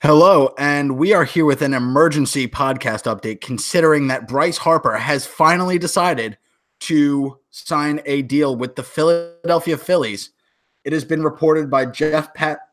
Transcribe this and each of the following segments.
Hello, and we are here with an emergency podcast update considering that Bryce Harper has finally decided to sign a deal with the Philadelphia Phillies. It has been reported by Passing.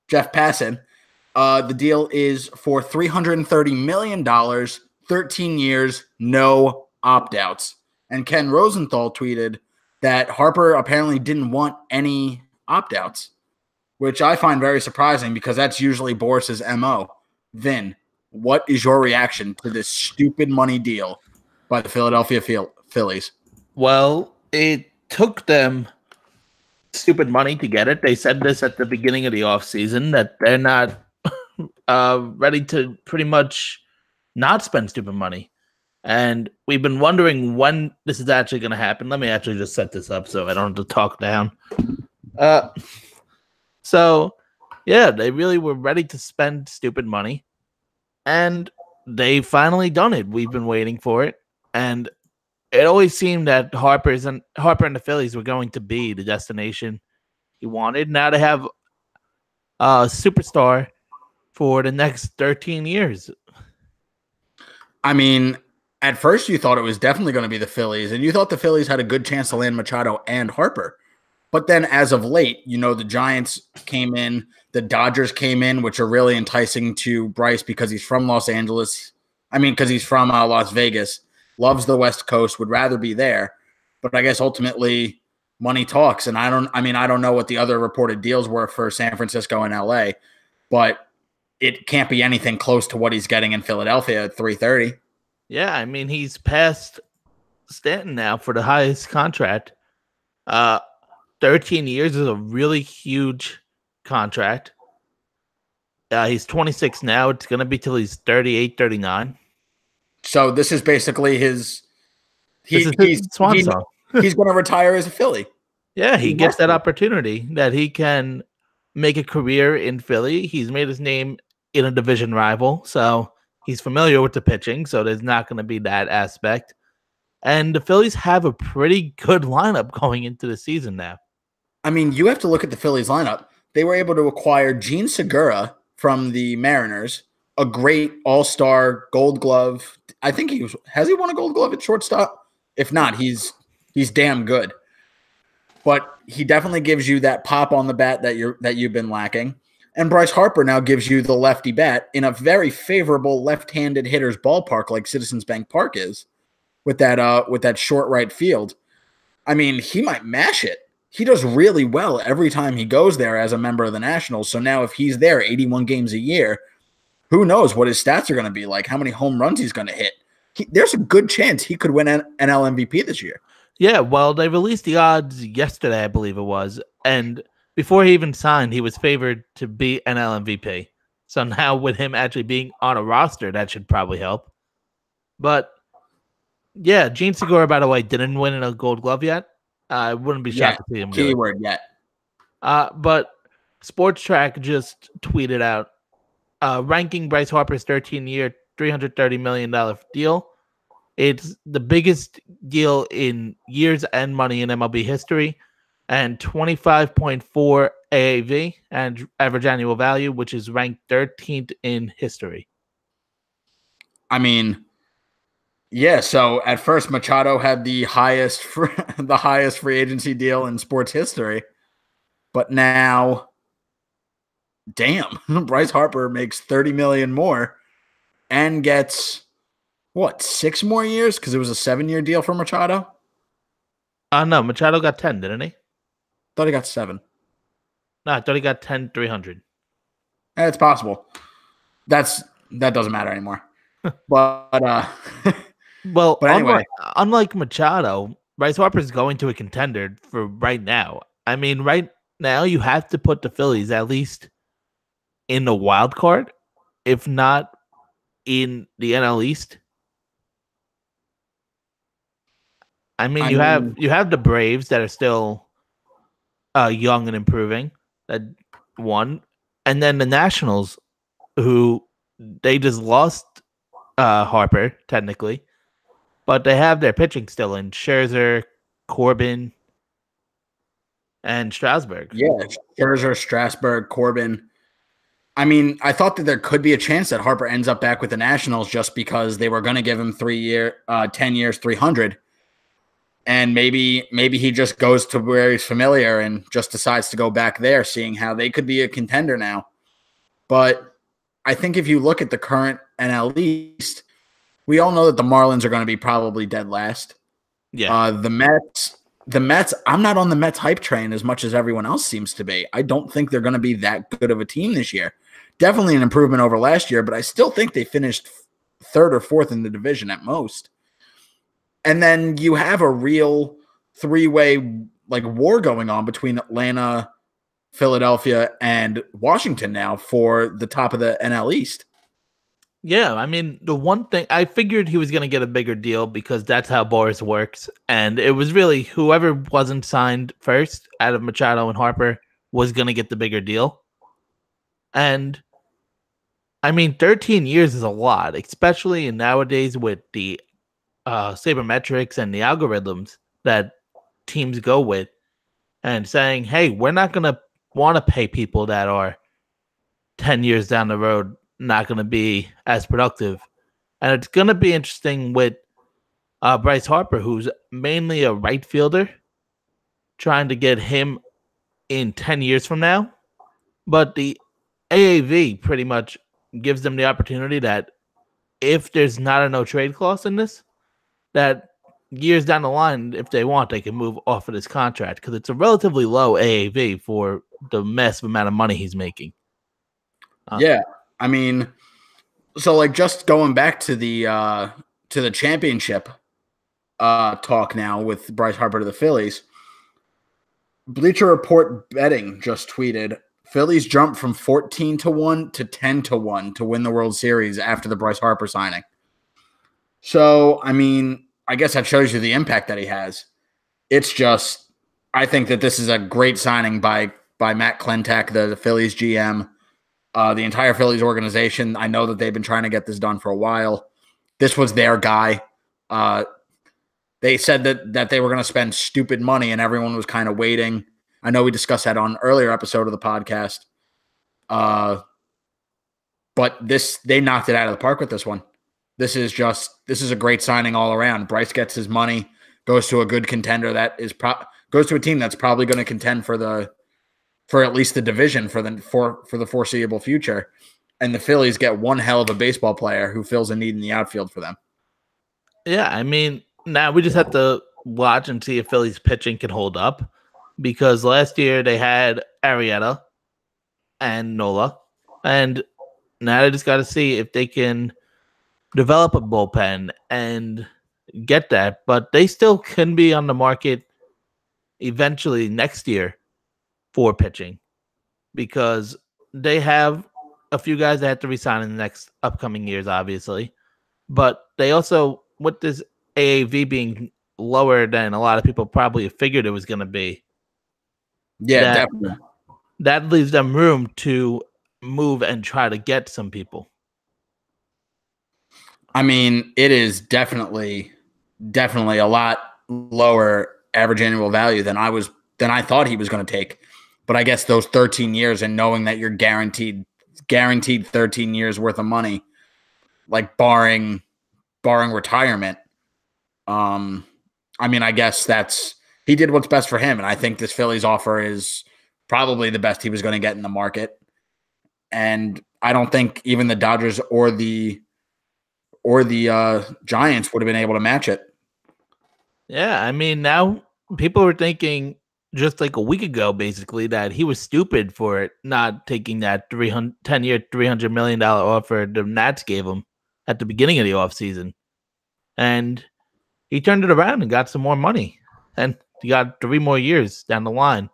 Jeff Passan. The deal is for $330 million, 13 years, no opt outs. And Ken Rosenthal tweeted that Harper apparently didn't want any opt outs, which I find very surprising because that's usually Boris's MO. Vin, what is your reaction to this stupid money deal by the Philadelphia Phillies? Well, it took them stupid money to get it. They said this at the beginning of the offseason that they're not ready to pretty much not spend stupid money. And we've been wondering when this is actually going to happen. Let me actually just set this up so I don't have to talk down. So, yeah, they really were ready to spend stupid money. And they finally done it. We've been waiting for it. And it always seemed that Harper and the Phillies were going to be the destination he wanted. Now they have a superstar for the next 13 years. I mean, at first you thought it was definitely going to be the Phillies, and you thought the Phillies had a good chance to land Machado and Harper. But then as of late, the Giants came in, the Dodgers came in, which are really enticing to Bryce because he's from Los Angeles. Because he's from Las Vegas, loves the West Coast, would rather be there. But I guess ultimately money talks. And I don't know what the other reported deals were for San Francisco and LA, but it can't be anything close to what he's getting in Philadelphia at 330. Yeah, he's past Stanton now for the highest contract. 13 years is a really huge contract. He's 26 now. It's going to be till he's 38, 39. So this is basically he's swan song. He's going to retire as a Philly. Yeah, he gets that opportunity that he can make a career in Philly. He's made his name in a division rival, so he's familiar with the pitching, so there's not going to be that aspect. And the Phillies have a pretty good lineup going into the season now. You have to look at the Phillies lineup. They were able to acquire Gene Segura from the Mariners, a great all-star Gold Glove. I think has he won a Gold Glove at shortstop? If not, he's damn good. But he definitely gives you that pop on the bat that you've been lacking. And Bryce Harper now gives you the lefty bat in a very favorable left-handed hitter's ballpark like Citizens Bank Park is, with that short right field. He might mash it. He does really well every time he goes there as a member of the Nationals. So now if he's there 81 games a year, who knows what his stats are going to be like, how many home runs he's going to hit. There's a good chance he could win NL MVP this year. Yeah, well, they released the odds yesterday, I believe it was. And before he even signed, he was favored to be NL MVP. So now with him actually being on a roster, that should probably help. But yeah, Gene Segura, by the way, didn't win a Gold Glove yet. I wouldn't be shocked to see him do it. Keyword yet. But Sports Track just tweeted out ranking Bryce Harper's 13-year, $330 million deal. It's the biggest deal in years and money in MLB history, and 25.4 AAV and average annual value, which is ranked 13th in history. Yeah, so at first Machado had the highest free agency deal in sports history, but now, damn, Bryce Harper makes $30 million more and gets 6 more years because it was a 7-year deal for Machado. No, Machado got 10, didn't he? Thought he got 7. No, I thought he got 10, 300. It's possible. That doesn't matter anymore. But well, but anyway, unlike Machado, Bryce Harper is going to a contender for right now. Right now you have to put the Phillies at least in the wild card, if not in the NL East. You have the Braves that are still young and improving. That one, and then the Nationals, who they just lost Harper technically, but they have their pitching still in Scherzer, Corbin. and Strasburg. Yeah, Scherzer, Strasburg, Corbin. I mean, I thought that there could be a chance that Harper ends up back with the Nationals just because they were going to give him 10 years, 300. And maybe he just goes to where he's familiar and just decides to go back there, seeing how they could be a contender now. But I think if you look at the current NL East, we all know that the Marlins are going to be probably dead last. Yeah. The Mets, I'm not on the Mets hype train as much as everyone else seems to be. I don't think they're going to be that good of a team this year. Definitely an improvement over last year, but I still think they finished third or fourth in the division at most. And then you have a real three-way like war going on between Atlanta, Philadelphia, and Washington now for the top of the NL East. Yeah, I mean, the one thing I figured he was going to get a bigger deal because that's how Boris works. And it was really whoever wasn't signed first out of Machado and Harper was going to get the bigger deal. And I mean, 13 years is a lot, especially nowadays with the sabermetrics and the algorithms that teams go with and saying, hey, we're not going to want to pay people that are 10 years down the road not going to be as productive. And it's going to be interesting with Bryce Harper, who's mainly a right fielder, trying to get him in 10 years from now. But the AAV pretty much gives them the opportunity that if there's not a no trade clause in this, that years down the line, if they want, they can move off of this contract because it's a relatively low AAV for the massive amount of money he's making. Yeah, I mean, so like just going back to the championship talk now with Bryce Harper to the Phillies. Bleacher Report betting just tweeted Phillies jumped from 14-1 to 10-1 to win the World Series after the Bryce Harper signing. So, I mean, I guess that shows you the impact that he has. It's just, I think that this is a great signing by Matt Klentak, the Phillies GM, the entire Phillies organization. I know that they've been trying to get this done for a while. This was their guy. They said that they were going to spend stupid money, and everyone was kind of waiting. I know we discussed that on an earlier episode of the podcast. But they knocked it out of the park with this one. This is a great signing all around. Bryce gets his money, goes to a good contender goes to a team that's probably going to contend for at least the division for the foreseeable future. And the Phillies get one hell of a baseball player who fills a need in the outfield for them. Yeah, I mean, now we just have to watch and see if Phillies pitching can hold up because last year they had Arrieta and Nola, and now they just got to see if they can develop a bullpen and get that. But they still can be on the market eventually next year for pitching because they have a few guys that have to resign in the next upcoming years, obviously. But they also, with this AAV being lower than a lot of people probably figured it was going to be. Yeah, definitely. That leaves them room to move and try to get some people. I mean, it is definitely a lot lower average annual value than I thought he was going to take. But I guess those 13 years and knowing that you're guaranteed 13 years worth of money, like barring retirement. I mean, I guess he did what's best for him. And I think this Phillies offer is probably the best he was going to get in the market. And I don't think even the Dodgers or the Giants would have been able to match it. Yeah. I mean, now people were thinking just like a week ago, basically, that he was stupid for it, not taking that 10-year, $300 million offer the Nats gave him at the beginning of the offseason. And he turned it around and got some more money. And he got 3 more years down the line.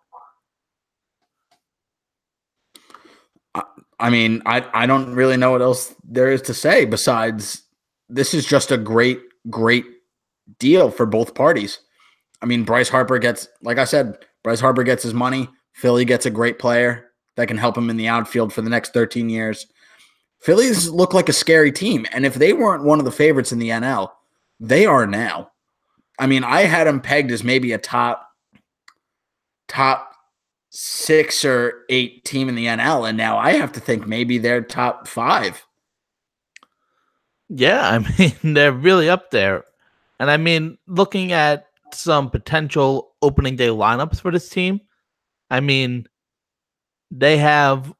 I mean, I don't really know what else there is to say besides this is just a great, great deal for both parties. I mean, Bryce Harper gets his money. Philly gets a great player that can help him in the outfield for the next 13 years. Phillies look like a scary team. And if they weren't one of the favorites in the NL, they are now. I mean, I had them pegged as maybe a top 6 or 8 team in the NL, and now I have to think maybe they're top 5. Yeah, I mean, they're really up there. And I mean, looking at some potential opening day lineups for this team, I mean, they have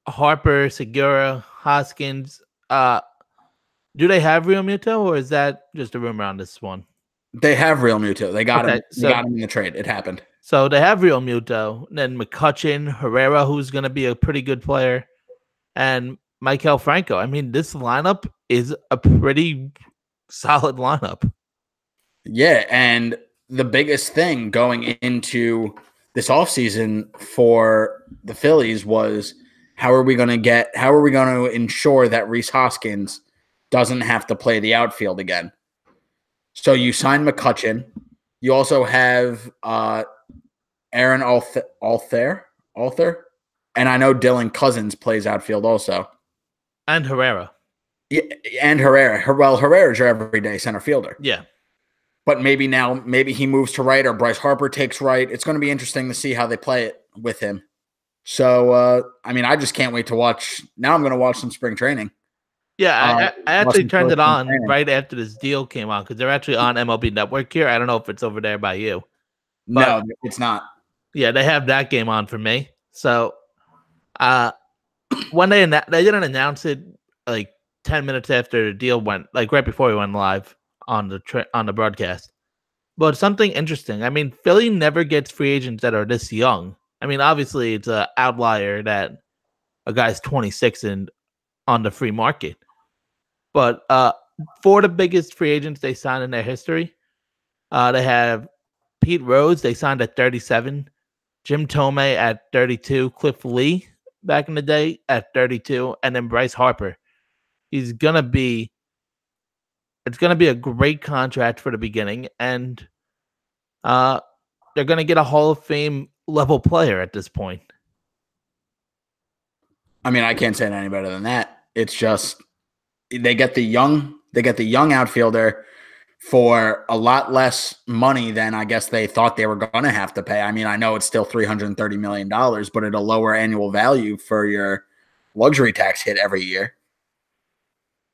Harper, Segura, Hoskins. Do they have Real Muto, or is that just a rumor on this one? They have Real Muto. They got Okay, him. They got him in the trade. It happened. So they have Real Muto, then McCutchen, Herrera, who's going to be a pretty good player, and Maikel Franco. I mean, this lineup is a pretty solid lineup. Yeah, and the biggest thing going into this offseason for the Phillies was how are we going to ensure that Rhys Hoskins doesn't have to play the outfield again? So you sign McCutchen. You also have Aaron Alther, and I know Dylan Cousins plays outfield also. And Herrera. Yeah, and Herrera. Well, Herrera's your everyday center fielder. Yeah. But maybe he moves to right or Bryce Harper takes right. It's going to be interesting to see how they play it with him. So, I mean, I just can't wait to watch. Now I'm going to watch some spring training. Yeah, I actually turned it on right after this deal came on because they're actually on MLB Network here. I don't know if it's over there by you. No, it's not. Yeah, they have that game on for me. So, when they didn't announce it like 10 minutes after the deal went, like right before we went live on the broadcast. But something interesting. I mean, Philly never gets free agents that are this young. I mean, obviously it's an outlier that a guy's 26 and on the free market. But for the biggest free agents they signed in their history, they have Pete Rose. They signed at 37. Jim Thome at 32. Cliff Lee back in the day at 32. And then Bryce Harper. It's going to be a great contract for the beginning. And they're going to get a Hall of Fame level player at this point. I mean, I can't say it any better than that. It's just they get the young outfielder for a lot less money than I guess they thought they were going to have to pay. I mean, I know it's still $330 million, but at a lower annual value for your luxury tax hit every year.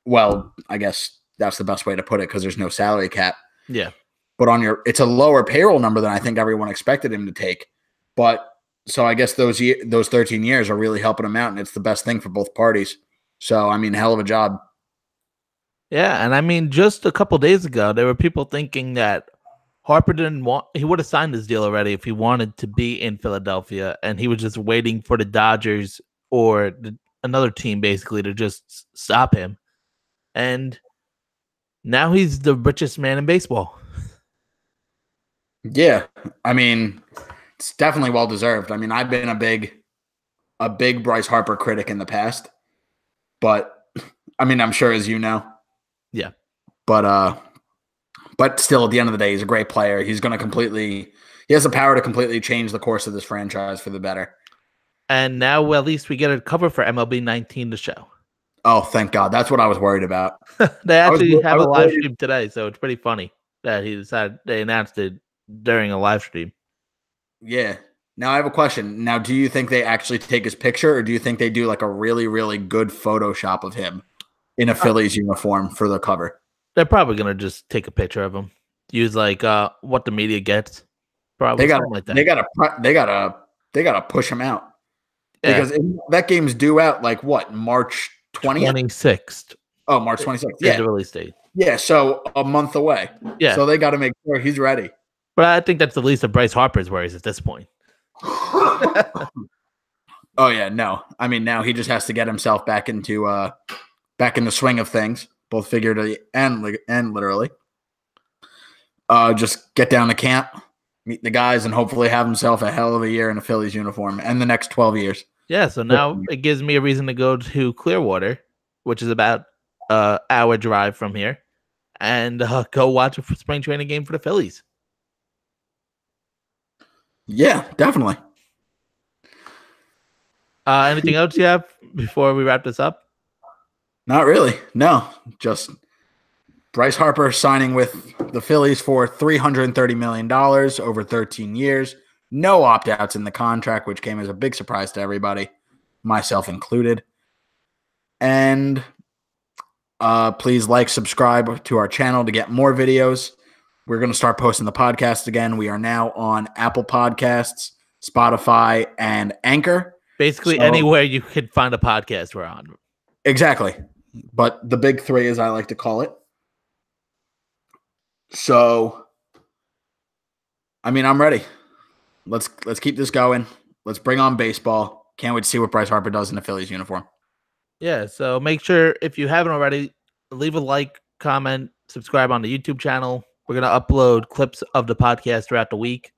Well, I guess that's the best way to put it because there's no salary cap. Yeah. But it's a lower payroll number than I think everyone expected him to take. But so I guess those 13 years are really helping him out, and it's the best thing for both parties. So, I mean, hell of a job. Yeah, and I mean, just a couple days ago, there were people thinking that Harper he would have signed this deal already if he wanted to be in Philadelphia, and he was just waiting for the Dodgers or another team basically to just stop him. And now he's the richest man in baseball. Yeah, I mean, it's definitely well deserved. I mean, I've been a big Bryce Harper critic in the past, but I mean, I'm sure as you know. Yeah. But still, at the end of the day, he's a great player. He has the power to completely change the course of this franchise for the better. And now at least we get a cover for MLB 19 to show. Oh, thank God. That's what I was worried about. They actually have a live stream today, so it's pretty funny that they announced it during a live stream. Yeah. Now I have a question. Now, do you think they actually take his picture, or do you think they do like a really, really good Photoshop of him in a Phillies uniform for the cover? They're probably gonna just take a picture of him. Use like what the media gets. Probably something like that. They gotta push him out. Yeah. Because that game's due out like what, March 20th? 26th. Oh, March 26th. Yeah. The release date. Yeah, so a month away. Yeah. So they got to make sure he's ready. But I think that's the least of Bryce Harper's worries at this point. Oh yeah, no. I mean, now he just has to get himself back in the swing of things, both figuratively and literally. Just get down to camp, meet the guys, and hopefully have himself a hell of a year in a Phillies uniform and the next 12 years. Yeah, so now it gives me a reason to go to Clearwater, which is about an hour drive from here, and go watch a spring training game for the Phillies. Yeah, definitely. Anything else you have before we wrap this up? Not really. No, just Bryce Harper signing with the Phillies for $330 million over 13 years. No opt-outs in the contract, which came as a big surprise to everybody, myself included. And please subscribe to our channel to get more videos. We're going to start posting the podcast again. We are now on Apple Podcasts, Spotify, and Anchor. Basically, anywhere you could find a podcast, we're on. Exactly. But the big three, as I like to call it. So, I mean, I'm ready. Let's keep this going. Let's bring on baseball. Can't wait to see what Bryce Harper does in the Phillies uniform. Yeah, so make sure, if you haven't already, leave a like, comment, subscribe on the YouTube channel. We're going to upload clips of the podcast throughout the week.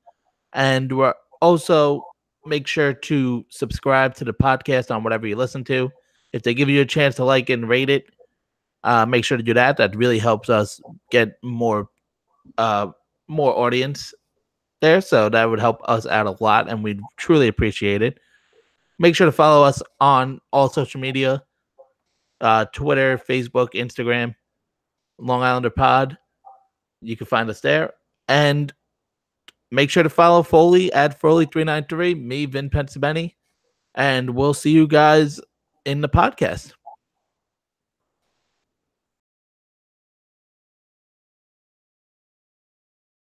And we're also make sure to subscribe to the podcast on whatever you listen to. If they give you a chance to like and rate it, make sure to do that. That really helps us get more audience there. So that would help us out a lot, and we'd truly appreciate it. Make sure to follow us on all social media, Twitter, Facebook, Instagram, Long Islander Pod. You can find us there. And make sure to follow Foley at Foley393, me, Vin Pensabeni, and we'll see you guys in the podcast.